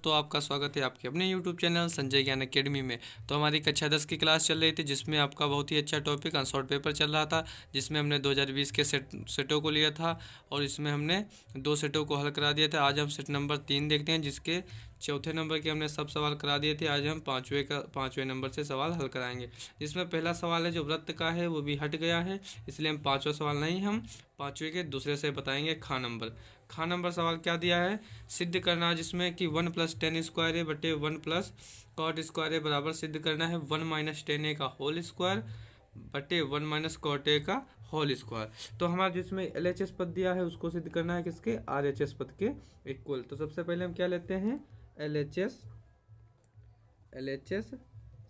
दोस्तों, आपका स्वागत है आपके अपने YouTube चैनल संजय ज्ञान अकेडमी में। तो हमारी कक्षा 10 की क्लास चल रही थी, जिसमें आपका बहुत ही अच्छा टॉपिक अनसॉर्ट पेपर चल रहा था, जिसमें हमने 2020 के सेटों को लिया था और इसमें हमने 2 सेटों को हल करा दिया था। आज हम सेट नंबर 3 देखते हैं, जिसके चौथे नंबर के हमने सब सवाल करा दिए थे। आज हम पाँचवें नंबर से सवाल हल कराएंगे, जिसमें पहला सवाल है जो वृत्त का है वो भी हट गया है, इसलिए हम पाँचवा सवाल नहीं, हम पाँचवें के दूसरे से बताएंगे। खा नंबर सवाल क्या दिया है, सिद्ध करना, जिसमें कि 1+10² ए बटे 1+cot² ए बराबर सिद्ध करना है 1-10 का होल स्क्वायर बटे 1-cot का होल स्क्वायर। तो हमारा जिसमें LHS पद दिया है उसको सिद्ध करना है किसके, RHS पद के इक्वल। तो सबसे पहले हम क्या लेते हैं, LHS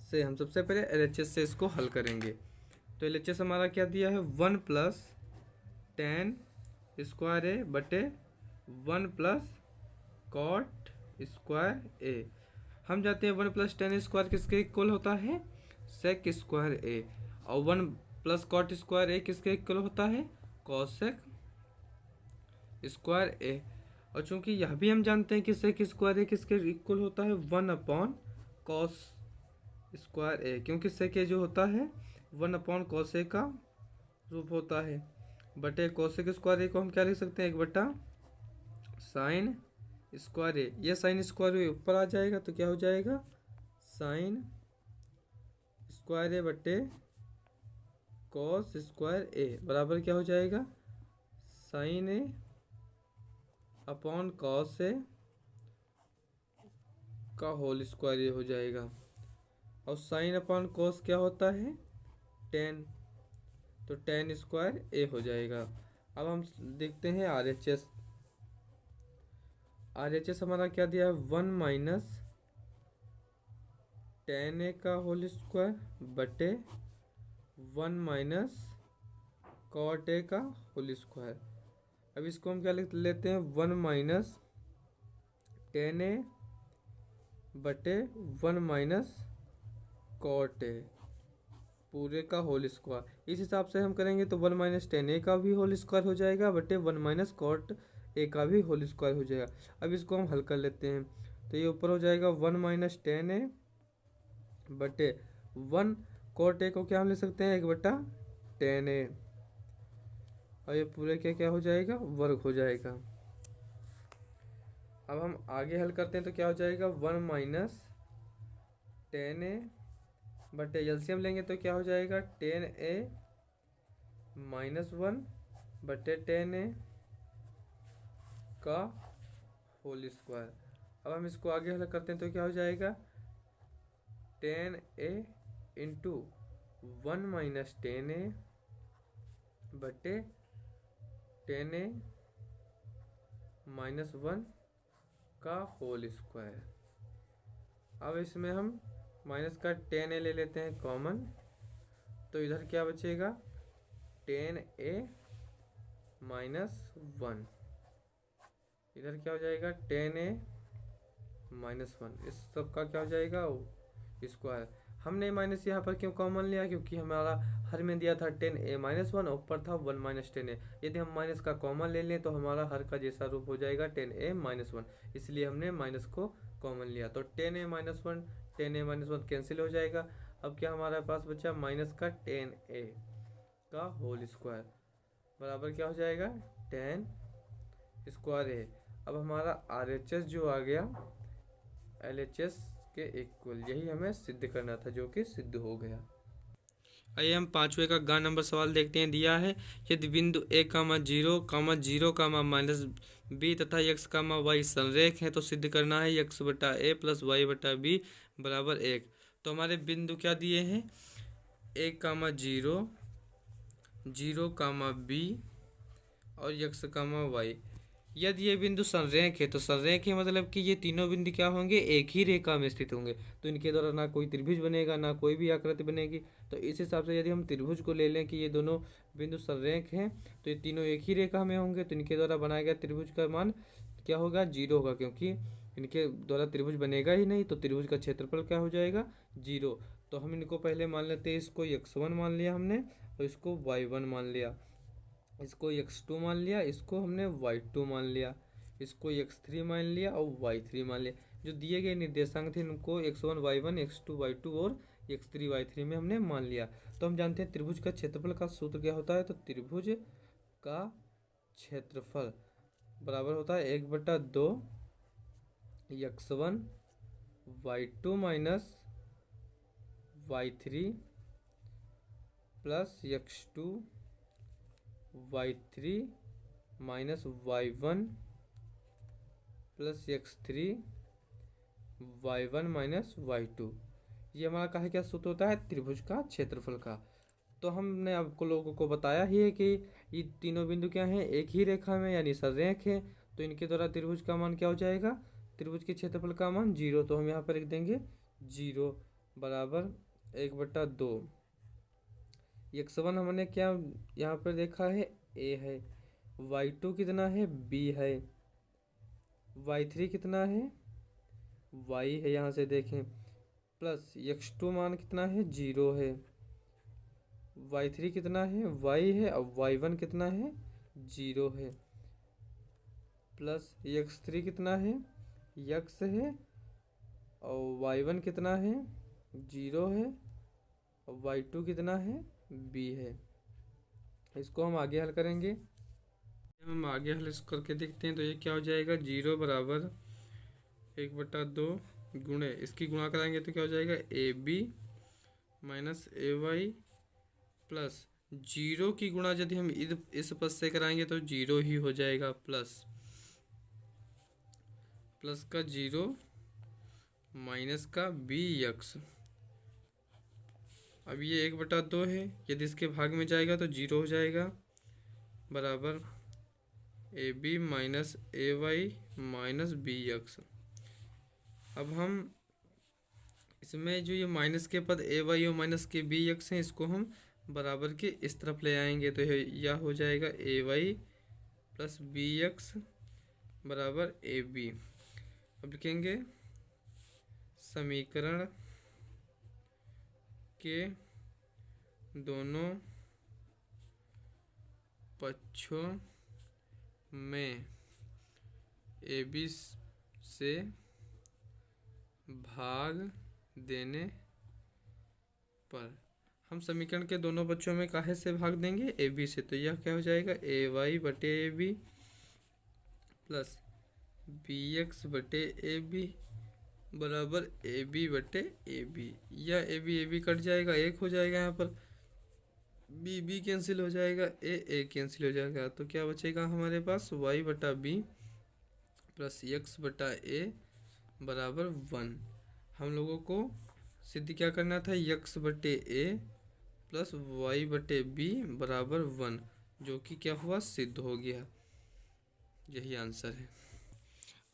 से हम सबसे पहले LHS से इसको हल करेंगे। तो LHS हमारा क्या दिया है, 1+10² ए बटे 1+cot² ए। हम जाते हैं 1+10² किसके इक्वल होता है, sec² ए, और 1+cot² ए किसके इक्वल होता है, cosec² ए। और चूंकि यह भी हम जानते हैं कि sec² ए किसके इक्वल होता है, 1/cos² ए, क्योंकि sec ए जो होता है 1/cos ए का रूप होता है, बटे cosec² ए को हम क्या लिख सकते हैं, 1/sin² ए। यह sin² ए ऊपर आ जाएगा तो क्या हो जाएगा, sin² ए बटे cos² ए बराबर क्या हो जाएगा, sin ए अपॉन cos ए का होल स्क्वायर ए हो जाएगा। और sin अपॉन cos क्या होता है, tan, तो tan² ए हो जाएगा। अब हम देखते हैं RHS हमारा क्या दिया है, 1-tan ए का होल स्क्वायर बटे 1-cot ए का होल स्क्वायर। अब इसको हम क्या लिख लेते हैं, 1-tan ए बटे 1-cot ए पूरे का होल स्क्वायर। इस हिसाब से हम करेंगे तो 1-tan ए का भी होल स्क्वायर हो जाएगा बटे 1-cot ए का भी होल स्क्वायर हो जाएगा। अब इसको हम हल कर लेते हैं, तो ये ऊपर हो जाएगा 1-tan ए बटे 1-cot ए को क्या हम ले सकते हैं, 1/tan ए, और ये पूरे क्या हो जाएगा, वर्ग हो जाएगा। अब हम आगे हल करते हैं तो क्या हो जाएगा, 1-tan ए बटे एलसीएम लेंगे तो क्या हो जाएगा, tan a -1 बटे tan a का होल स्क्वायर। अब हम इसको आगे हल करते हैं तो क्या हो जाएगा, tan a into 1-tan a बटे tan a -1 का होल स्क्वायर। अब इसमें हम माइनस का tan a ले लेते हैं कॉमन, तो इधर क्या बचेगा, tan a -1, इधर क्या हो जाएगा, tan a -1, इस सब का क्या हो जाएगा स्क्वायर। हमने माइनस यहाँ पर क्यों कॉमन लिया, क्योंकि हमारा हर में दिया था tan a -1 और ऊपर था 1-tan a। यदि हम माइनस का कॉमन ले लें तो हमारा हर का जैसा रूप हो जाएगा tan a -1, इसलिए हमने माइनस को कॉमन लिया। तो tan a -1 कैंसिल हो जाएगा। अब क्या हमारे पास बचा, माइनस का tan a का होल स्क्वायर बराबर क्या हो जाएगा, tan² a। अब हमारा RHS जो आ गया LHS के इक्वल, यही हमें सिद्ध करना था, जो कि सिद्ध हो गया। आइए हम पांचवे का ग नंबर सवाल देखते हैं। दिया है, यदि बिंदु a, 0, 0, -b तथा x, y संरेख है तो सिद्ध करना है x/a + y/b बराबर 1। तो हमारे बिंदु क्या दिए हैं, a, 0, 0, b और x, y। यदि ये बिंदु संरेख है तो संरेख है मतलब कि ये तीनों बिंदु क्या होंगे, एक ही रेखा में स्थित होंगे, तो इनके द्वारा ना कोई त्रिभुज बनेगा ना कोई भी आकृति बनेगी। तो इस हिसाब से यदि हम त्रिभुज को ले लें कि ये दोनों बिंदु संरेख हैं तो ये तीनों एक ही रेखा में होंगे, तो इनके द्वारा बनाया गया त्रिभुज का मान क्या होगा, 0 होगा, क्योंकि इनके द्वारा त्रिभुज बनेगा ही नहीं, तो त्रिभुज का क्षेत्रफल क्या हो जाएगा, 0। तो हम इनको पहले मान लेते हैं, इसको x1 मान लिया हमने और इसको y1 मान लिया, इसको x2 मान लिया, इसको हमने y2 मान लिया, इसको x3 मान लिया और y3 मान लिया। जो दिए गए निर्देशांक थे उनको x1 y1 x2 y2 और x3 y3 में हमने मान लिया। तो हम जानते हैं त्रिभुज का क्षेत्रफल का सूत्र क्या होता है, तो त्रिभुज का क्षेत्रफल बराबर होता है 1/2 x1 y2 minus y3 plus x2 y3 minus y1 plus x3 y1 minus y2। ये हमारा कहा क्या सूत्र होता है, त्रिभुज का क्षेत्रफल का। तो हमने आपको लोगों को बताया ही है कि ये तीनों बिंदु क्या हैं, एक ही रेखा में यानी सररेख है। तो इनके द्वारा त्रिभुज का मान क्या हो जाएगा, त्रिभुज के क्षेत्रफल का मान 0। तो हम यहाँ पर लिख देंगे 0 बराबर 1/2। x1 हमने क्या यहाँ पर देखा है, a है। y2 कितना है, b है। y3 कितना है, y है, यहाँ से देखें। प्लस x2 मान कितना है, 0 है। y3 कितना है, y है। और y1 कितना है, 0 है। प्लस x3 कितना है, x है। और y1 कितना है, 0 है। और y2 कितना है, b है। इसको हम आगे हल करेंगे। हम आगे हल करके देखते हैं। तो ये क्या हो जाएगा, 0 बराबर 1/2 गुणे, इसकी गुणा कराएंगे तो क्या हो जाएगा, AB माइनस AY प्लस 0 की गुणा यदि हम इस पद से कराएंगे तो 0 ही हो जाएगा, प्लस का 0 माइनस का BX। अब ये 1/2 है, यदि इसके भाग में जाएगा तो 0 हो जाएगा, बराबर AB minus AY minus BX। अब हम इसमें जो ये माइनस के पद AY और माइनस के BX हैं, इसको हम बराबर के इस तरफ ले आएंगे। तो यह हो जाएगा AY प्लस BX बराबर AB। अब लिखेंगे समीकरण के दोनों पक्षों में AB से भाग देने पर, हम समीकरण के दोनों पक्षों में काहे से भाग देंगे, AB से। तो यह क्या हो जाएगा, AY बटे AB प्लस BX बटे AB बराबर AB बटे AB। यह AB कट जाएगा, 1 हो जाएगा। यहाँ पर B कैंसिल हो जाएगा, A कैंसिल हो जाएगा। तो क्या बचेगा हमारे पास, Y बटा B प्लस X बटा A बराबर 1। हम लोगों को सिद्ध क्या करना था, x बटे A प्लस Y बटे B बराबर 1, जो कि क्या हुआ, सिद्ध हो गया। यही आंसर है।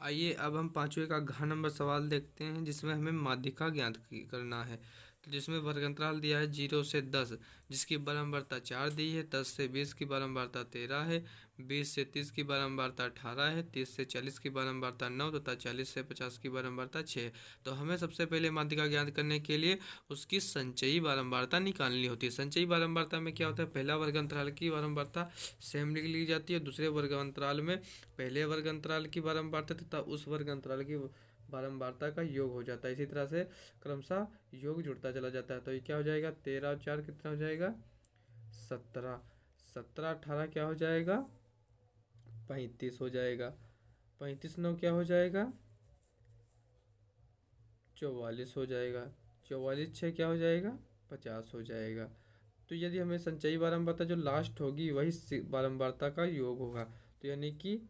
आइए अब हम 5वें का घ नंबर सवाल देखते हैं, जिसमें हमें माध्यिका ज्ञात करना है। तो जिसमें वर्गंतराल दिया है 0 से 10, जिसकी बारंबारता 4 दी है। 10 से 20 की बारंबारता 13 है। 20 से 30 की बारंबारता 18 है। 30 से 40 की बारंबारता 9 तथा 40 से 50 की बारंबारता 6। तो हमें सबसे पहले माध्यिका ज्ञात करने के लिए उसकी संचयी बारंबारता निकालनी होती है। संचयी बारंबारता में क्या होता है, पहला वर्ग अंतराल की बारंबारता सेम लिख ली जाती है। दूसरे वर्ग अंतराल में पहले वर्ग अंतराल की बारंबारता तथा उस वर्ग अंतराल की बारंबारता का योग हो जाता है। इसी तरह से क्रमशः योग जुड़ता चला जाता है। तो ये क्या हो जाएगा, 13 और 4 कितना हो जाएगा, 17। 17 18 क्या हो जाएगा, 35 हो जाएगा। 35 9 क्या हो जाएगा, 44 हो जाएगा। 44 6 क्या हो जाएगा, 50 हो जाएगा। तो यदि हमें संचयी बारंबारता जो लास्ट होगी वही बारंबारता का योग होगा। तो यानी कि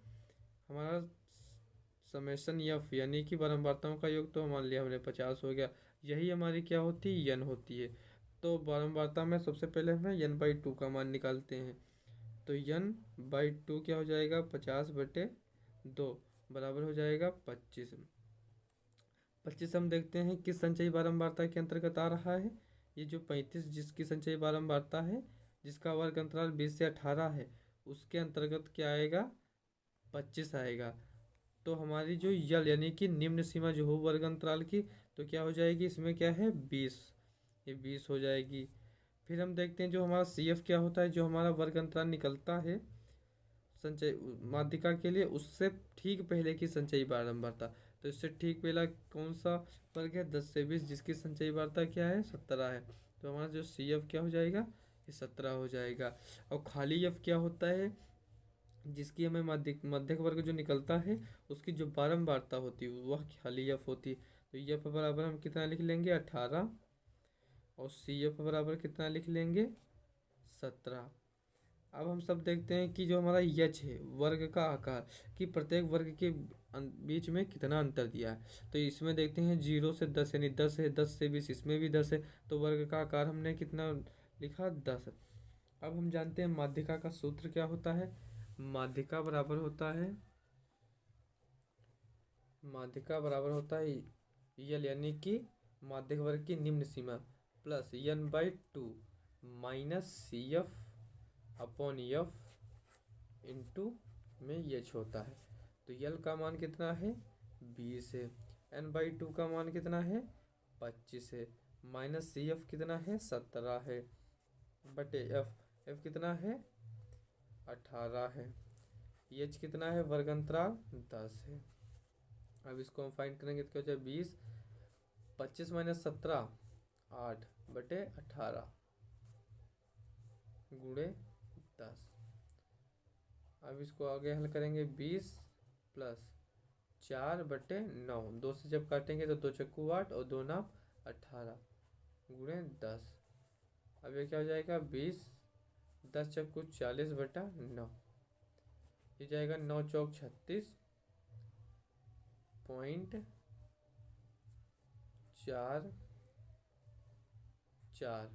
हमारा समेशन एफ यानी कि बारंबारताओं का योग, तो मान लिया हमने 50 हो गया। यही हमारी क्या होती है, यन होती है। तो बारंबारता में सबसे पहले हम यन बाई 2 का मान निकालते हैं। तो यन बाई 2 क्या हो जाएगा, 50 बटे 2 बराबर हो जाएगा 25। 25 हम देखते हैं किस संचयी बारंबारता के अंतर्गत आ रहा है। ये जो 35 जिसकी संचयी बारंबारता है, जिसका वर्ग अंतराल 20 से 18 है, उसके अंतर्गत क्या आएगा, 25 आएगा। तो हमारी जो यल यानी कि निम्न सीमा जो हो वर्ग अंतराल की, तो क्या हो जाएगी, इसमें क्या है 20, ये 20 हो जाएगी। फिर हम देखते हैं जो हमारा CF क्या होता है, जो हमारा वर्ग अंतराल निकलता है संचय माध्यिका के लिए, उससे ठीक पहले की संचयी बारंबारता। तो इससे ठीक पहला कौन सा वर्ग है, 10 से 20, जिसकी संचयी वार्ता क्या है, 17 है। तो हमारा जो सी एफ क्या हो जाएगा, ये 17 हो जाएगा। और खाली एफ क्या होता है, जिसकी हमें मध्यक वर्ग जो निकलता है उसकी जो बारंबारता होती है वह खाली एफ होती है। तो एफ बराबर हम कितना लिख लेंगे, 18, और सी एफ बराबर कितना लिख लेंगे, 17। अब हम सब देखते हैं कि जो हमारा यच है वर्ग का आकार, कि प्रत्येक वर्ग के बीच में कितना अंतर दिया है। तो इसमें देखते हैं 0 से 10 यानी 10 है, 10 से 20 इसमें भी 10 है, तो वर्ग का आकार हमने कितना लिखा, 10। अब हम जानते हैं माध्यिका का सूत्र क्या होता है। माध्यिका बराबर होता है, माध्यिका बराबर होता है यल यानी कि माध्यक वर्ग की निम्न सीमा plus n/2 minus C F upon F into में एच होता है। तो यल का मान कितना है, 20 है, n/2 का मान कितना है, 25 है, माइनस सी एफ कितना है, 17 है, बटे एफ कितना है, 18 है, एच कितना है, वर्ग अंतराल 10 है। अब इसको हम फाइंड करेंगे तो क्या हो जाए, 20, 25 माइनस 17, 8 बटे 18 गुणे 10। अब इसको आगे हल करेंगे, 20 प्लस 4 बटे 9, 2 से जब काटेंगे तो 2 चक्कू 8 और 2 नाम 18 गुणे 10। अब ये क्या हो जाएगा, 20, 10 चक्कू 40 बटा 9, ये जाएगा 9 चौक 36.44।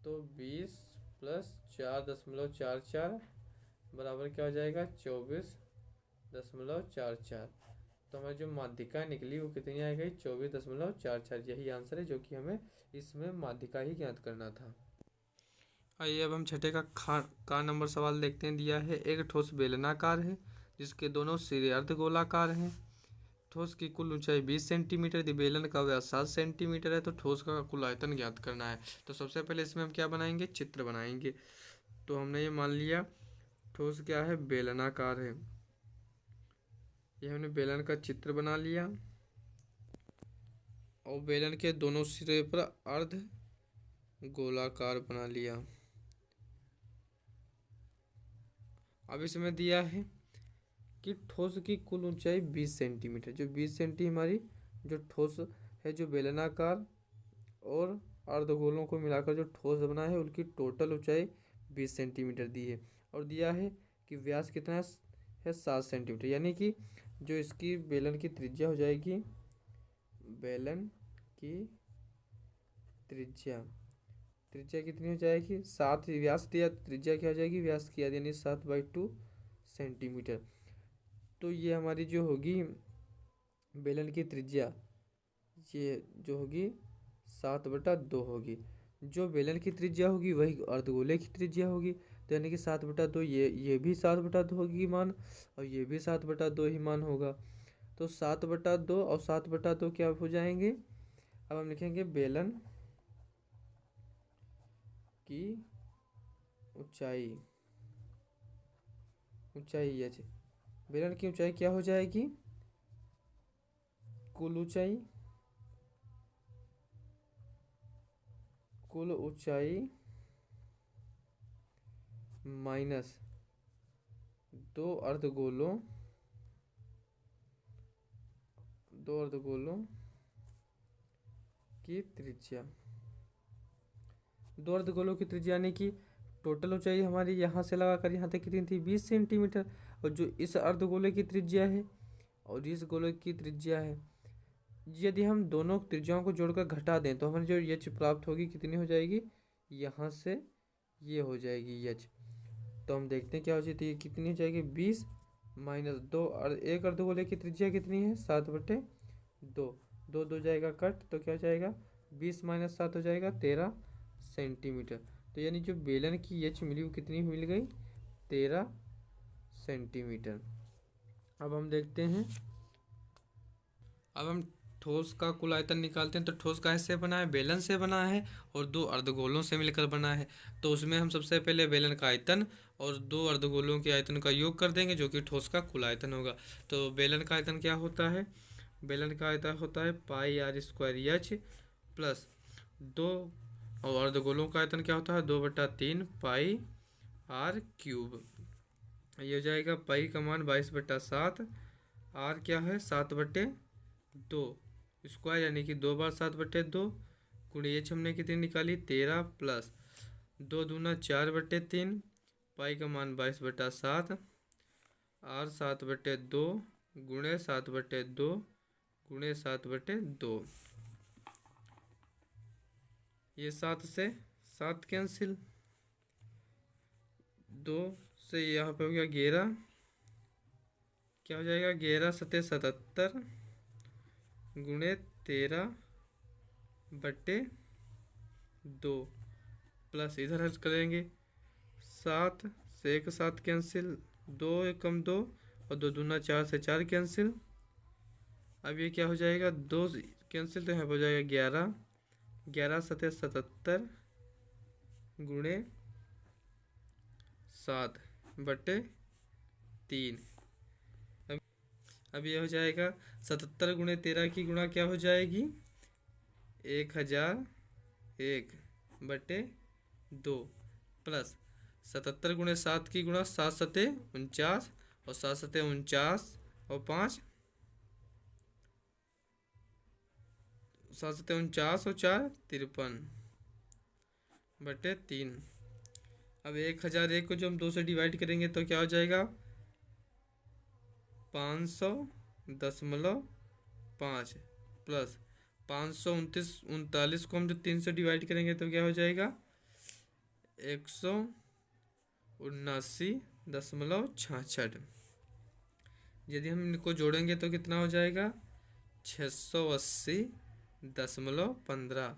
तो 20 प्लस 4.44 बराबर क्या हो जाएगा, 24.44। तो हमारी जो माध्यिका निकली वो कितनी आ गई, 24.44। यही आंसर है जो कि हमें इसमें माध्यिका ही ज्ञात करना था। आइए अब हम छठे का नंबर सवाल देखते हैं। दिया है एक ठोस बेलनाकार है जिसके दोनों सिरे अर्धगोलाकार हैं। ठोस की कुल ऊंचाई 20 सेंटीमीटर, यदि बेलन का व्यास 7 सेंटीमीटर है तो ठोस का कुल आयतन ज्ञात करना है। तो सबसे पहले इसमें हम क्या बनाएंगे, चित्र बनाएंगे। तो हमने ये मान लिया ठोस क्या है, बेलनाकार है, ये हमने बेलन का चित्र बना लिया और बेलन के दोनों सिरे पर अर्ध गोलाकार बना लिया। अब इसमें दिया है कि ठोस की कुल ऊंचाई 20 सेंटीमीटर, जो 20 सेंटी हमारी जो ठोस है, जो बेलनाकार और अर्धगोलों को मिलाकर जो ठोस बना है उनकी टोटल ऊंचाई 20 सेंटीमीटर दी है। और दिया है कि व्यास कितना है, 7 सेंटीमीटर, यानी कि जो इसकी बेलन की त्रिज्या हो जाएगी, बेलन की त्रिज्या कितनी हो जाएगी, 7, व्यास दिया त्रिज्या क्या हो जाएगी, व्यास किया यानी 7/2 सेंटीमीटर। तो ये हमारी जो होगी बेलन की त्रिज्या, ये जो होगी 7/2 होगी। जो बेलन की त्रिज्या होगी वही अर्धगोले की त्रिज्या होगी, तो यानी कि 7/2, ये भी 7/2 होगी मान, और ये भी 7/2 ही मान होगा। तो 7/2 और 7/2 क्या हो जाएंगे। अब हम लिखेंगे बेलन की ऊंचाई ये बेलन की ऊंचाई क्या हो जाएगी, कुल ऊंचाई माइनस 2 अर्धगोलों की त्रिज्या। 2 अर्धगोलों की त्रिज्या यानी कि टोटल ऊंचाई हमारी यहाँ से लगाकर यहाँ तक कितनी थी, 20 सेंटीमीटर, और जो इस अर्धगोले की त्रिज्या है और इस गोले की त्रिज्या है, यदि हम दोनों त्रिज्याओं को जोड़कर घटा दें तो हमें जो एच प्राप्त होगी कितनी हो जाएगी, यहाँ से ये हो जाएगी एच। तो हम देखते हैं क्या हो जाती है, कितनी हो जाएगी, 20 माइनस 2, और एक अर्धगोले की त्रिज्या कितनी है, 7/2, 2 जाएगा कट, तो क्या हो जाएगा, 20 माइनस 7 हो जाएगा 13 सेंटीमीटर। तो यानी जो बेलन की एच मिली वो कितनी मिल गई, 13 सेंटीमीटर। अब हम देखते हैं, अब हम ठोस का कुल आयतन निकालते हैं तो ठोस का से बना है, बेलन से बना है और दो अर्धगोलों से मिलकर बना है। तो उसमें हम सबसे पहले बेलन का आयतन और दो अर्धगोलों के आयतन का योग कर देंगे जो कि ठोस का कुल आयतन होगा। तो बेलन का आयतन क्या होता है? बेलन का आयतन होता है पाई आर स्क्वायर एच प्लस 2, और अर्धगोलों का आयतन क्या होता है? 2/3 पाई आर क्यूब। ये हो जाएगा पाई का मान 22/7, आर क्या है 7/2 स्क्वायर यानी कि 2 बार 7/2 गुणे एच हमने कितनी निकाली 13 प्लस 2 दूना 4/3 पाई का मान 22/7 आर 7/2 गुणे 7/2 गुणे 7/2। ये 7 से 7 कैंसिल, 2 से यहाँ पे हो गया 11, क्या हो जाएगा 11×7=77 गुणे 13/2 प्लस इधर हल करेंगे 7 से 1 7 कैंसिल, 2 एकम 2 और 2 दूना 4 से 4 कैंसिल। अब ये क्या हो जाएगा 2 कैंसिल तो यहाँ पर हो जाएगा 11, 11×7=77 गुणे 7/3। अब ये हो जाएगा 77 गुणे 13 की गुणा क्या हो जाएगी 1001/2 प्लस 77 गुणे 7 की गुणा 7×7 = 49 और 7×7 = 49 और 5 7×7 = 49 और 4 53/3। अब 1001 को जो हम 2 से डिवाइड करेंगे तो क्या हो जाएगा 500.5 प्लस 539 को हम जो 3 से डिवाइड करेंगे तो क्या हो जाएगा 179.66। यदि हम इनको जोड़ेंगे तो कितना हो जाएगा 680.15।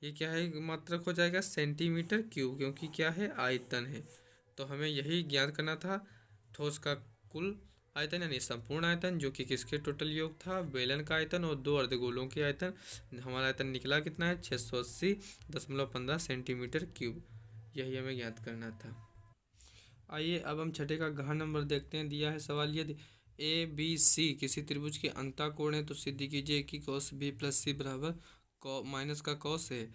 ये क्या है मात्रक हो जाएगा सेंटीमीटर क्यूब, क्योंकि क्या है आयतन है। तो हमें यही ज्ञात करना था ठोस का कुल आयतन यानी संपूर्ण आयतन, जो कि किसके टोटल योग था बेलन का आयतन और दो अर्धगोलों के आयतन। हमारा आयतन निकला कितना है 680.15 सेंटीमीटर क्यूब। यही हमें ज्ञात करना था। आइए अब हम छठे का घ नंबर देखते हैं। दिया है सवाल यदि ए बी सी किसी त्रिभुज के अंतःकोण है तो सिद्ध कीजिए कि cos b + c बराबर माइनस का cos है।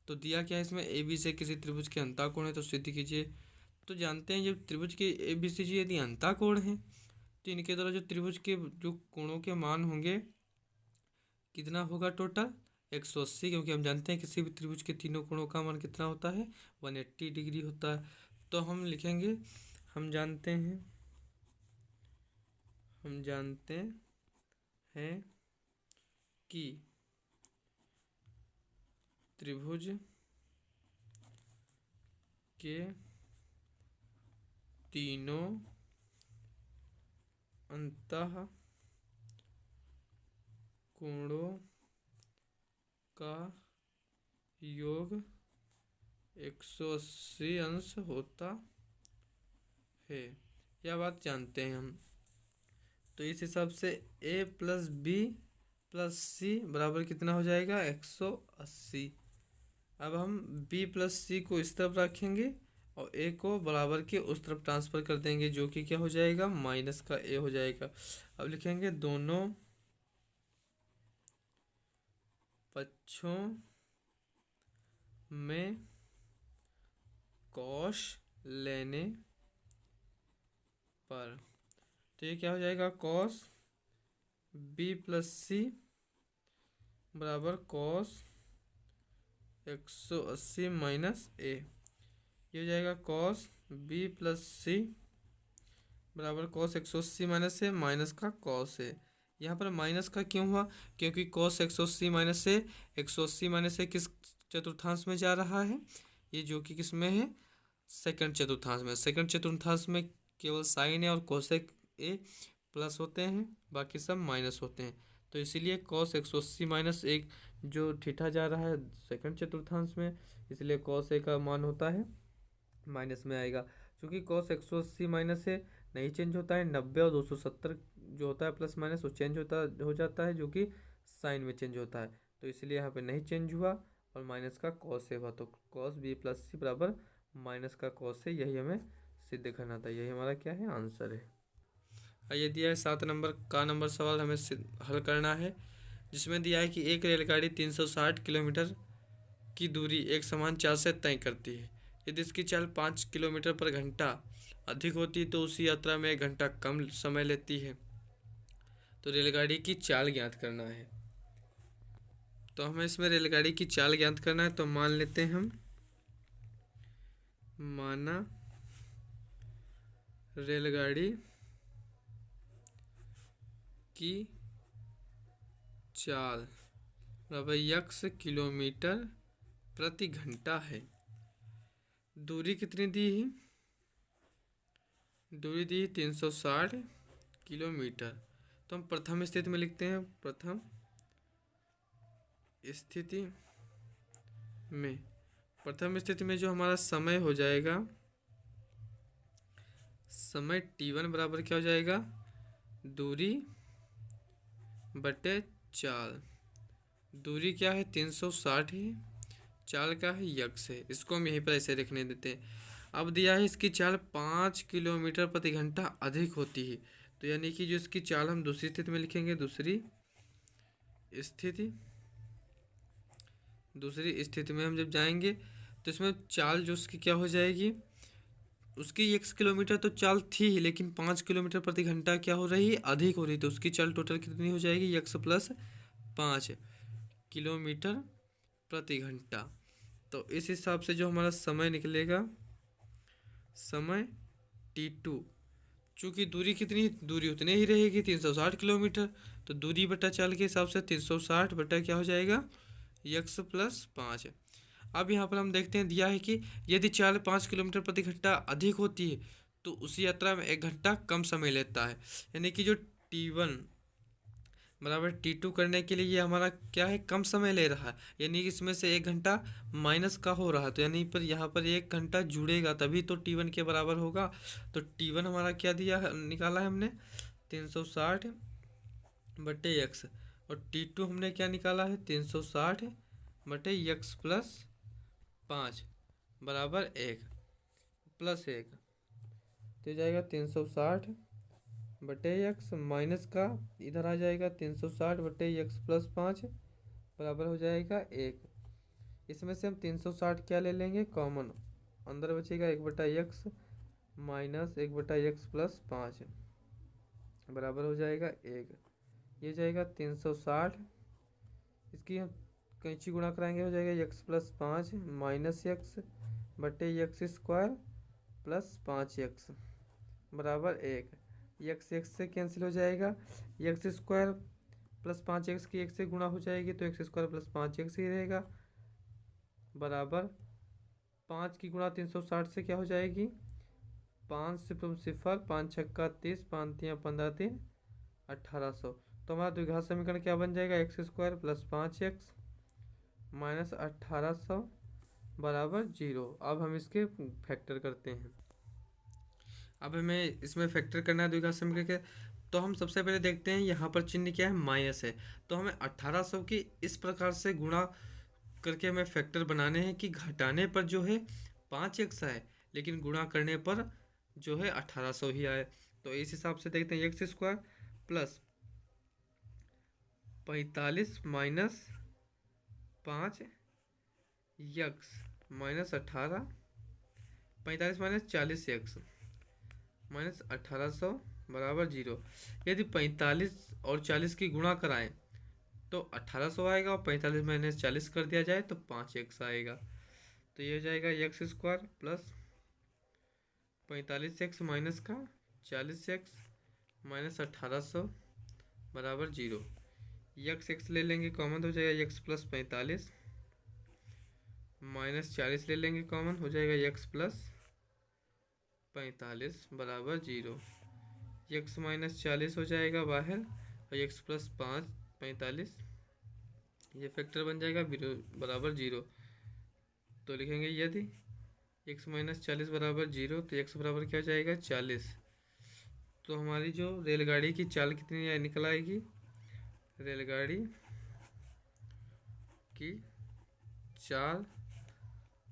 तो दिया क्या है इसमें ए बी से किसी त्रिभुज के अंतःकोण है तो सिद्ध कीजिए। तो जानते हैं जब त्रिभुज के ए बी सी जी यदि अंतःकोण है तो इनके द्वारा जो त्रिभुज के जो कोणों के मान होंगे कितना होगा टोटल 180, क्योंकि हम जानते हैं किसी भी त्रिभुज के तीनों कोणों का मान कितना होता है 180 डिग्री होता है। तो हम लिखेंगे हम जानते हैं कि त्रिभुज के तीनों अंतः कोणों का योग 180 अंश होता है। यह बात जानते हैं हम। तो इस हिसाब से a + b + c बराबर कितना हो जाएगा 180। अब हम b + c को इस तरफ रखेंगे और a को बराबर के उस तरफ ट्रांसफर कर देंगे, जो कि क्या हो जाएगा माइनस का a हो जाएगा। अब लिखेंगे दोनों पक्षों में cos लेने पर, तो ये क्या हो जाएगा cos b + c बराबर cos 180 - a। ये हो जाएगा cos b + c बराबर cos 180 - a माइनस का cos है। यहाँ पर माइनस का क्यों हुआ, क्योंकि cos 180 - a 180 - a किस चतुर्थांश में जा रहा है, ये जो कि किस में है सेकंड चतुर्थांश में। सेकंड चतुर्थांश में केवल साइन है और कोसेक ए प्लस होते हैं, बाकी सब माइनस होते हैं। तो इसीलिए cos 180 - 1 जो थीटा जा रहा है सेकंड चतुर्थांश में, इसलिए cos a का मान होता है माइनस में आएगा। क्योंकि cos 180 - a नहीं चेंज होता है, 90 और 270 जो होता है प्लस माइनस वो चेंज हो जाता है, जो कि साइन में चेंज होता है, तो इसलिए यहाँ पे नहीं चेंज हुआ और माइनस का कॉस से हुआ, तो कॉस बी प्लस सी बराबर माइनस का कॉस से, यही हमें सिद्ध करना था। यही हमारा क्या है, आंसर है। ये दिया है 7 नंबर का नंबर सवाल हमें हल करना है, जिसमें दिया है कि एक रेलगाड़ी 360 किलोमीटर की दूरी एक समान चाल से तय करती है। यदि इसकी चाल 5 किलोमीटर पर घंटा अधिक होती है तो उसी यात्रा में 1 घंटा कम समय लेती है। तो रेलगाड़ी की चाल ज्ञात करना है। तो हमें इसमें रेलगाड़ी की चाल ज्ञात करना है, तो मान लेते हैं हम, माना रेलगाड़ी की चाल बराबर यक्स किलोमीटर प्रति घंटा है। दूरी कितनी दी है, दूरी दी 360 किलोमीटर। तो हम प्रथम स्थिति में लिखते हैं, प्रथम स्थिति में, प्रथम स्थिति में जो हमारा समय हो जाएगा, समय t1 बराबर क्या हो जाएगा, दूरी बटे चाल। दूरी क्या है 360 है, चाल का है यक्स है, इसको हम यहीं पर ऐसे लिखने देते हैं। अब दिया है इसकी चाल 5 किलोमीटर प्रति घंटा अधिक होती है, तो यानी कि जो इसकी चाल हम दूसरी स्थिति में लिखेंगे, दूसरी स्थिति में हम जब जाएंगे तो इसमें चाल जो उसकी क्या हो जाएगी, उसकी 1 किलोमीटर तो चाल थी ही, लेकिन 5 किलोमीटर प्रति घंटा क्या हो रही है, अधिक हो रही, तो उसकी चाल टोटल कितनी हो जाएगी, यक्स प्लस 5 किलोमीटर प्रति घंटा। तो इस हिसाब से जो हमारा समय निकलेगा, समय t2, चूँकि दूरी कितनी, दूरी उतनी ही रहेगी 360 किलोमीटर, तो दूरी बटा चाल के हिसाब से 360 बटा क्या हो जाएगा, यक्स प्लस 5। अब यहाँ पर हम देखते हैं दिया है कि यदि चाल 5 किलोमीटर प्रति घंटा अधिक होती है तो उसी यात्रा में 1 घंटा कम समय लेता है, यानी कि जो t1 बराबर t2 करने के लिए ये हमारा क्या है, कम समय ले रहा है, यानी कि इसमें से 1 घंटा माइनस का हो रहा है, तो यानी पर यहाँ पर 1 घंटा जुड़ेगा तभी तो t1 के बराबर होगा। तो t1 हमारा क्या दिया है, निकाला है हमने 360 बटे यक्स, और t2 हमने क्या निकाला है, 360 बटे यक्स प्लस 5 बराबर 1 प्लस 1, तो जाएगा 360 बटे यक्स माइनस का इधर आ जाएगा 360 बटे यक्स प्लस 5 बराबर हो जाएगा 1। इसमें से हम 360 क्या ले लेंगे, कॉमन, अंदर बचेगा 1 बटा यक्स माइनस 1 बटा यक्स प्लस 5 बराबर हो जाएगा 1। ये जाएगा 360, इसकी हम कैंची गुणा कराएंगे, हो जाएगा यक्स प्लस 5 माइनस यक्स बटे यक्स स्क्वायर प्लस 5 यक्स बराबर 1। यक्स एक्स से कैंसिल हो जाएगा, यक्स स्क्वायर प्लस 5 एक्स की 1 से गुणा हो जाएगी, तो एक्स स्क्वायर प्लस 5 एक्स ही रहेगा, बराबर 5 की गुणा 360 से क्या हो जाएगी, 5 से 0, 5 छक्का 30, 5 तियाँ 15, 3 1800। तो हमारा द्विघात समीकरण क्या बन जाएगा, x square plus 5 x minus 1800 बराबर 0। अब हम इसके फैक्टर करते हैं। अब हमें इसमें फैक्टर करना है द्विघात समीकरण के, तो हम सबसे पहले देखते हैं यहाँ पर चिन्ह क्या है, माइनस है, तो हमें 1800 की इस प्रकार से गुणा करके हमें फैक्टर बनाने हैं कि घटाने पर जो है 5 एक्स आए, लेकिन गुणा करने पर जो है 1800 ही आए। तो इस हिसाब से देखते हैं, x square plus 45 minus 5 x minus 18, 45 minus 40 x minus 1800 बराबर 0। यदि 45 और 40 की गुणा कराएं तो 1800 आएगा, और 45 माइनस 40 कर दिया जाए तो 5 एक्स आएगा। तो ये हो जाएगा x square plus 45 x minus का 40 एक्स माइनस 1800 बराबर 0। यक्स एक्स ले लेंगे कॉमन, हो जाएगा यक्स प्लस 45 माइनस 40 ले लेंगे कॉमन, हो जाएगा यक्स प्लस 45 बराबर 0। यक्स माइनस 40 हो जाएगा बाहर, और यक्स प्लस 45 ये फैक्टर बन जाएगा बराबर 0। तो लिखेंगे यदि एक्स माइनस 40 बराबर 0, तो एक्स बराबर क्या हो जाएगा 40। तो हमारी जो रेलगाड़ी की चाल कितनी निकल आएगी, रेलगाड़ी कि 4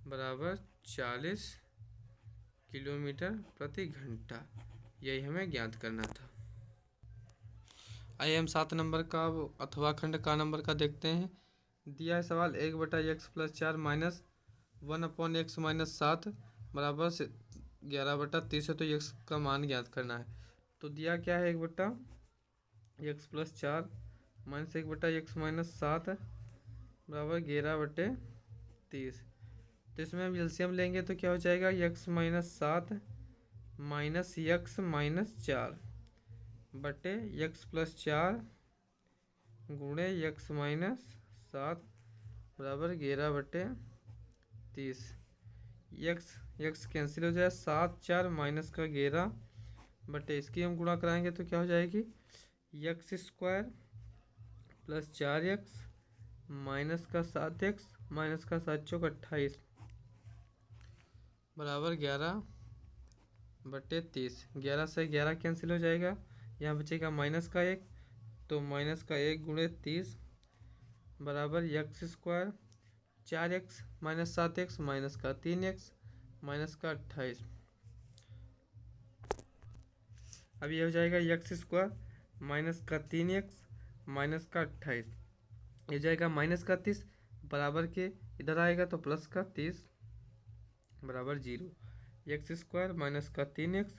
बराबर 40 किलोमीटर प्रति घंटा, यही हमें ज्ञात करना था। आइए हम 7 नंबर का अथवा खंड का नंबर का देखते हैं। दिया है सवाल 1/x+4 माइनस 1/x-7 बराबर से 11/30 है, तो x का मान ज्ञात करना है। तो दिया क्या है 1/x+4 माइनस 1/x-7 बराबर 11/30। तो इसमें हम एलसीएम लेंगे तो क्या हो जाएगा, x-7 माइनस x-4 बटे x+4 गुणे x-7 बराबर 11/30। x कैंसिल हो जाए, 7 4 माइनस का 11 बटे इसकी हम गुणा कराएंगे तो क्या हो जाएगी, x² प्लस 4x माइनस का 7x माइनस का 7 चौक 28 बराबर 11/30। 11 से 11 कैंसिल हो जाएगा, यहाँ बचेगा माइनस का 1, तो माइनस का 1 गुणे 30 बराबर x² 4x minus 7x minus का 3x माइनस का 28। अब ये हो जाएगा x² माइनस का 3x माइनस का 28, ये जाएगा माइनस का 30 बराबर के इधर आएगा तो प्लस का 30 बराबर 0। x² माइनस का 3x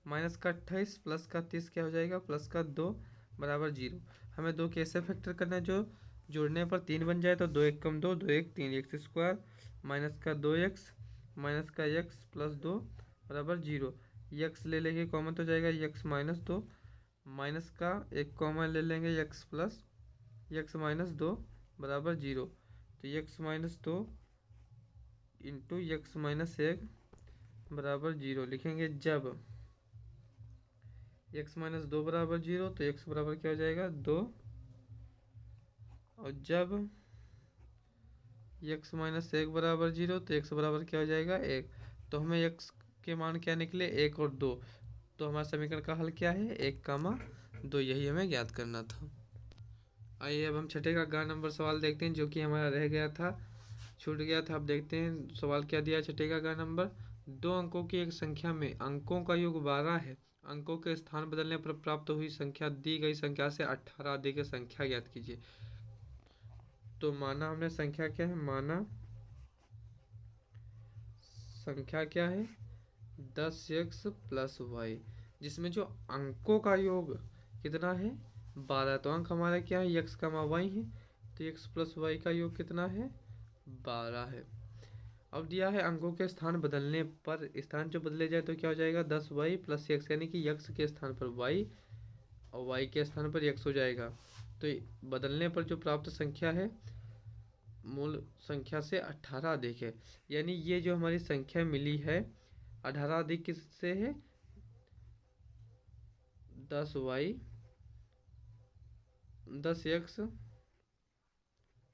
माइनस का 28 प्लस का 30 क्या हो जाएगा, प्लस का 2 बराबर 0। हमें 2 कैसे फैक्टर करना है, जो जोड़ने पर 3 बन जाए तो 2 1 कम 2 2 1 3, x² माइनस का 2x माइनस का x प्लस 2 बराबर 0। x ले लेंगे कॉमन तो जाएगा x माइनस 2, माइनस का 1 कॉमन ले लेंगे x प्लस x माइनस 2 बराबर 0। तो x minus 2 into x minus 1 बराबर 0 लिखेंगे। जब x माइनस 2 बराबर 0 तो x बराबर क्या हो जाएगा 2, और जब x माइनस 1 बराबर 0 तो x बराबर क्या हो जाएगा 1। तो हमें x के मान क्या निकले 1 और 2, तो हमारा समीकरण का हल क्या है 1, 2, यही हमें ज्ञात करना था। आइए अब हम छठे का ग नंबर सवाल देखते हैं, जो कि हमारा रह गया था, छूट गया था। अब देखते हैं सवाल क्या दिया है छठे का ग नंबर। 2 अंकों की एक संख्या में अंकों का योग 12 है, अंकों के स्थान बदलने पर प्राप्त हुई संख्या दी गई संख्या से 18 अधिक संख्या ज्ञात कीजिए। तो माना हमने संख्या क्या है, माना संख्या क्या है 10x प्लस वाई, जिसमें जो अंकों का योग कितना है 12। तो अंक हमारा क्या है x का वाई है, तो x प्लस वाई का योग कितना है 12 है। अब दिया है अंकों के स्थान बदलने पर, स्थान जो बदले जाए तो क्या हो जाएगा 10y प्लस x, यानी कि x के स्थान पर y और y के स्थान पर x हो जाएगा। तो बदलने पर जो प्राप्त संख्या है मूल संख्या से 18 अधिक है, यानी ये जो हमारी संख्या मिली है 18 अधिक किससे है 10x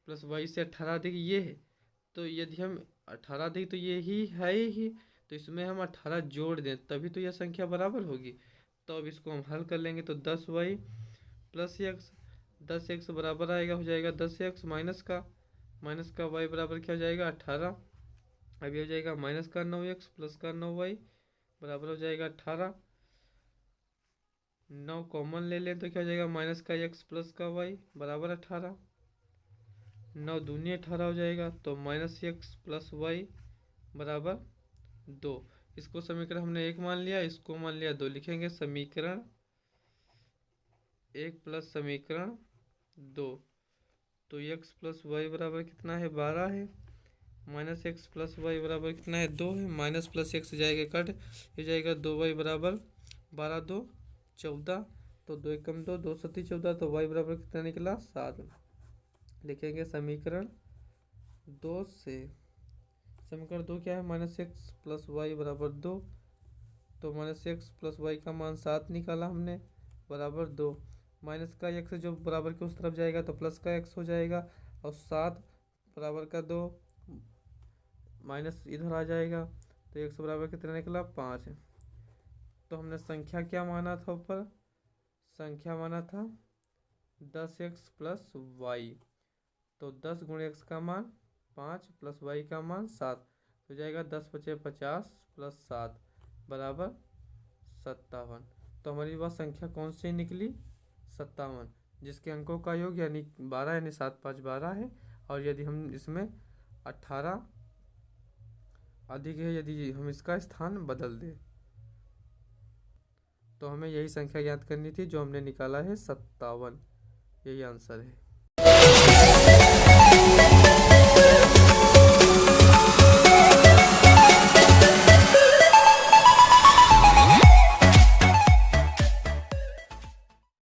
प्लस y से 18 अधिक ये है। तो यदि हम 18 अधिक तो ये ही है ही, तो इसमें हम 18 जोड़ दें तभी तो यह संख्या बराबर होगी। तो अब इसको हम हल कर लेंगे तो 10y प्लस x, 10x बराबर आएगा हो जाएगा 10x माइनस का y बराबर क्या हो जाएगा 18। अब ये हो जाएगा माइनस का 9x प्लस का 9y बराबर हो जाएगा 18। 9 कॉमन ले लें तो क्या हो जाएगा माइनस का x प्लस का y बराबर 18। 9 दूनी 18 हो जाएगा, तो माइनस x प्लस वाई बराबर 2। इसको समीकरण हमने 1 मान लिया, इसको मान लिया 2, लिखेंगे समीकरण 1 प्लस समीकरण 2। तो x प्लस वाई बराबर कितना है 12 है, माइनस x प्लस वाई बराबर कितना है 2 है, माइनस प्लस x जाएगा कट, ये जाएगा 2y बराबर 12 2 14, तो 2 1 कम 2 2 7 14, तो y बराबर कितना निकला 7। लिखेंगे समीकरण 2 से, समीकरण 2 क्या है माइनस एक्स प्लस वाई बराबर 2, तो माइनस एक्स प्लस वाई का मान 7 निकाला हमने बराबर 2। माइनस का एक्स जो बराबर के उस तरफ जाएगा तो प्लस का एक्स हो जाएगा, और 7 बराबर का 2 माइनस इधर आ जाएगा, तो एक्स बराबर कितना निकला 5। तो हमने संख्या क्या माना था ऊपर, संख्या माना था 10x प्लस वाई, तो 10 गुणे x का मान 5 प्लस y का मान 7 हो जाएगा। 10 पचे 50 प्लस 7 बराबर 57। तो हमारी वह संख्या कौन सी निकली? 57, जिसके अंकों का योग यानी 12 यानी 7 5 12 है। और यदि हम इसमें 18 अधिक है, यदि हम इसका स्थान बदल दें तो हमें यही संख्या ज्ञात करनी थी जो हमने निकाला है 57। यही आंसर है।